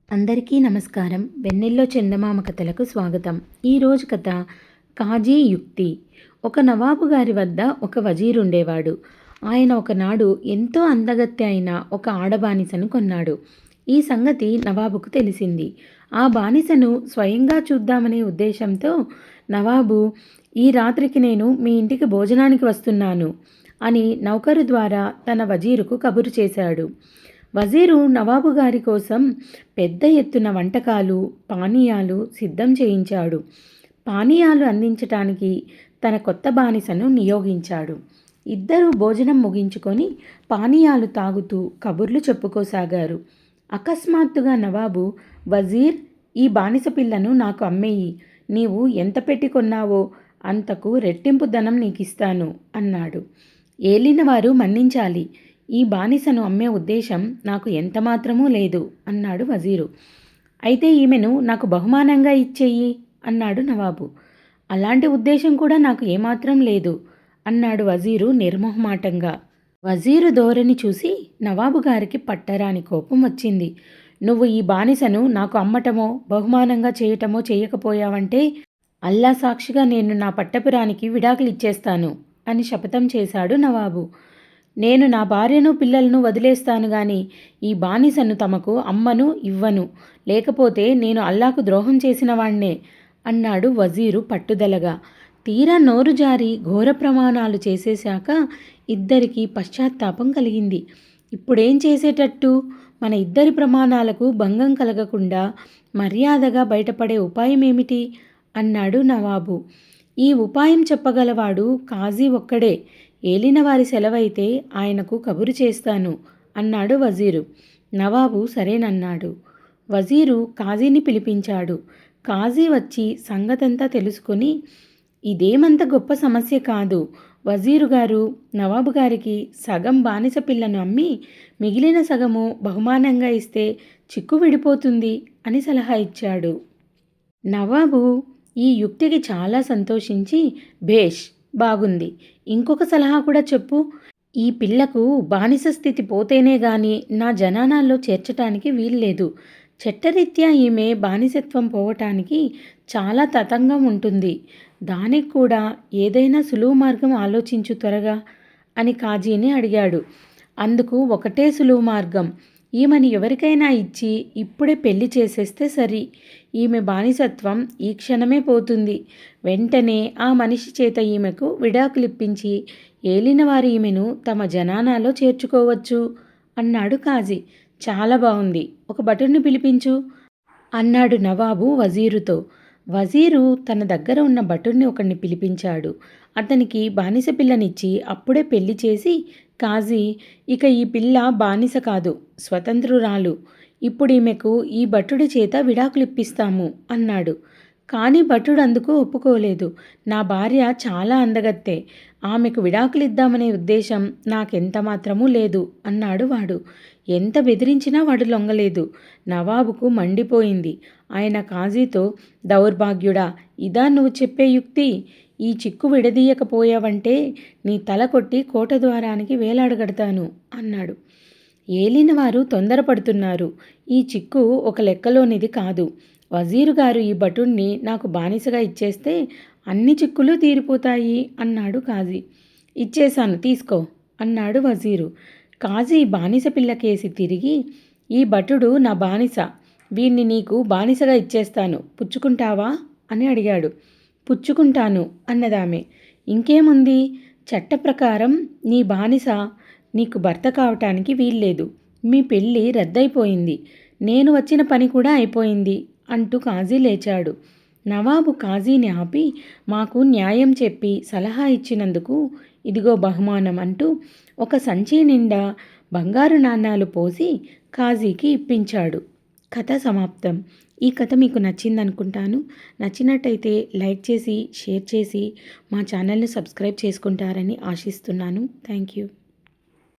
అందరికీ నమస్కారం. వెన్నెల్లో చందమామ కథలకు స్వాగతం. ఈరోజు కథ కాజీ యుక్తి. ఒక నవాబు గారి వద్ద ఒక వజీరు ఉండేవాడు. ఆయన ఒకనాడు ఎంతో అందగత్తె అయిన ఒక ఆడబానిసను కొన్నాడు. ఈ సంగతి నవాబుకు తెలిసింది. ఆ బానిసను స్వయంగా చూద్దామనే ఉద్దేశంతో నవాబు, ఈ రాత్రికి నేను మీ ఇంటికి భోజనానికి వస్తున్నాను అని నౌకరు ద్వారా తన వజీరుకు కబురు చేశాడు. వజీరు నవాబు గారి కోసం పెద్ద ఎత్తున వంటకాలు, పానీయాలు సిద్ధం చేయించాడు. పానీయాలు అందించటానికి తన కొత్త బానిసను నియోగించాడు. ఇద్దరూ భోజనం ముగించుకొని పానీయాలు తాగుతూ కబుర్లు చెప్పుకోసాగారు. అకస్మాత్తుగా నవాబు, వజీర్, ఈ బానిస పిల్లను నాకు అమ్మేయి. నీవు ఎంత పెట్టి కొన్నావో అంతకు రెట్టింపు ధనం నీకిస్తాను అన్నాడు. ఏలినవారు మన్నించాలి. ఈ బానిసను అమ్మే ఉద్దేశం నాకు ఎంతమాత్రమూ లేదు అన్నాడు వజీరు. అయితే ఈమెను నాకు బహుమానంగా ఇచ్చేయి అన్నాడు నవాబు. అలాంటి ఉద్దేశం కూడా నాకు ఏమాత్రం లేదు అన్నాడు వజీరు నిర్మోహమాటంగా. వజీరు ధోరణి చూసి నవాబు గారికి పట్టరాని కోపం వచ్చింది. నువ్వు ఈ బానిసను నాకు అమ్మటమో బహుమానంగా చేయటమో చేయకపోయావంటే అల్లా సాక్షిగా నేను నా పట్టపురానికి విడాకులు ఇచ్చేస్తాను అని శపథం చేశాడు నవాబు. నేను నా భార్యను పిల్లలను వదిలేస్తాను గాని ఈ బానిసను తమకు అమ్మను ఇవ్వను, లేకపోతే నేను అల్లాకు ద్రోహం చేసిన వాణ్ణే అన్నాడు వజీరు పట్టుదలగా. తీరా నోరు జారి ఘోర ప్రమాణాలు చేసేశాక ఇద్దరికీ పశ్చాత్తాపం కలిగింది. ఇప్పుడేం చేసేటట్టు? మన ఇద్దరి ప్రమాణాలకు భంగం కలగకుండా మర్యాదగా బయటపడే ఉపాయం ఏమిటి అన్నాడు నవాబు. ఈ ఉపాయం చెప్పగలవాడు కాజీ ఒక్కడే. ఏలినవారి సెలవైతే ఆయనకు కబురు చేస్తాను అన్నాడు వజీరు. నవాబు సరేనన్నాడు. వజీరు కాజీని పిలిపించాడు. కాజీ వచ్చి సంగతంతా తెలుసుకొని, ఇదేమంత గొప్ప సమస్య కాదు. వజీరు గారు నవాబు గారికి సగం బానిస పిల్లను అమ్మి మిగిలిన సగము బహుమానంగా ఇస్తే చిక్కు విడిపోతుంది అని సలహా ఇచ్చాడు. నవాబు ఈ యుక్తికి చాలా సంతోషించి, భేష్, బాగుంది, ఇంకొక సలహా కూడా చెప్పు. ఈ పిల్లకు బానిస స్థితి పోతేనే గాని నా జనానాల్లో చేర్చటానికి వీల్లేదు. చట్టరీత్యా ఈమె బానిసత్వం పోవటానికి చాలా తతంగం ఉంటుంది. దానికి కూడా ఏదైనా సులువు మార్గం ఆలోచించు త్వరగా అని కాజీని అడిగాడు. అందుకు ఒకటే సులువు మార్గం. ఈమెను ఎవరికైనా ఇచ్చి ఇప్పుడే పెళ్లి చేసేస్తే సరి. ఈమె బానిసత్వం ఈ క్షణమే పోతుంది. వెంటనే ఆ మనిషి చేత ఈమెకు విడాకులిప్పించి ఏలినవారు ఈమెను తమ జనానాలో చేర్చుకోవచ్చు అన్నాడు కాజీ. చాలా బాగుంది, ఒక భటుడిని పిలిపించు అన్నాడు నవాబు వజీరుతో. వజీరు తన దగ్గర ఉన్న భటుడిని ఒకడిని పిలిపించాడు. అతనికి బానిస పిల్లనిచ్చి అప్పుడే పెళ్లి చేసి, కాజీ, ఇక ఈ పిల్ల బానిస కాదు, స్వతంత్రురాలు. ఇప్పుడు ఈమెకు ఈ భటుడి చేత విడాకులిప్పిస్తాము అన్నాడు. కానీ భటుడు అందుకు ఒప్పుకోలేదు. నా భార్య చాలా అందగత్తె, ఆమెకు విడాకులిద్దామనే ఉద్దేశం నాకెంత మాత్రమూ లేదు అన్నాడు వాడు. ఎంత బెదిరించినా వాడు లొంగలేదు. నవాబుకు మండిపోయింది. ఆయన కాజీతో, దౌర్భాగ్యుడా, ఇదా నువ్వు చెప్పే యుక్తి? ఈ చిక్కు విడదీయకపోయావంటే నీ తల కొట్టి కోట ద్వారానికి వేలాడగడతాను అన్నాడు. ఏలినవారు తొందరపడుతున్నారు. ఈ చిక్కు ఒక లెక్కలోనిది కాదు. వజీరు గారు ఈ భటుణ్ణి నాకు బానిసగా ఇచ్చేస్తే అన్ని చిక్కులు తీరిపోతాయి అన్నాడు కాజీ. ఇచ్చేశాను, తీసుకో అన్నాడు వజీరు. కాజీ బానిస పిల్లకేసి తిరిగి, ఈ భటుడు నా బానిస, వీణ్ణి నీకు బానిసగా ఇచ్చేస్తాను, పుచ్చుకుంటావా అని అడిగాడు. పుచ్చుకుంటాను అన్నదామె. ఇంకేముంది, చట్ట ప్రకారం నీ బానిస నీకు భర్త కావటానికి వీల్లేదు. మీ పెళ్ళి రద్దయిపోయింది. నేను వచ్చిన పని కూడా అయిపోయింది అంటూ కాజీ లేచాడు. నవాబు కాజీని ఆపి, మాకు న్యాయం చెప్పి సలహా ఇచ్చినందుకు ఇదిగో బహుమానం అంటూ ఒక సంచి నిండా బంగారు నాణాలు పోసి కాజీకి ఇప్పించాడు. కథ సమాప్తం. ఈ కథ మీకు నచ్చిందనుకుంటాను. నచ్చినట్టయితే లైక్ చేసి, షేర్ చేసి మా ఛానల్ని సబ్స్క్రైబ్ చేసుకుంటారని ఆశిస్తున్నాను. Thank you.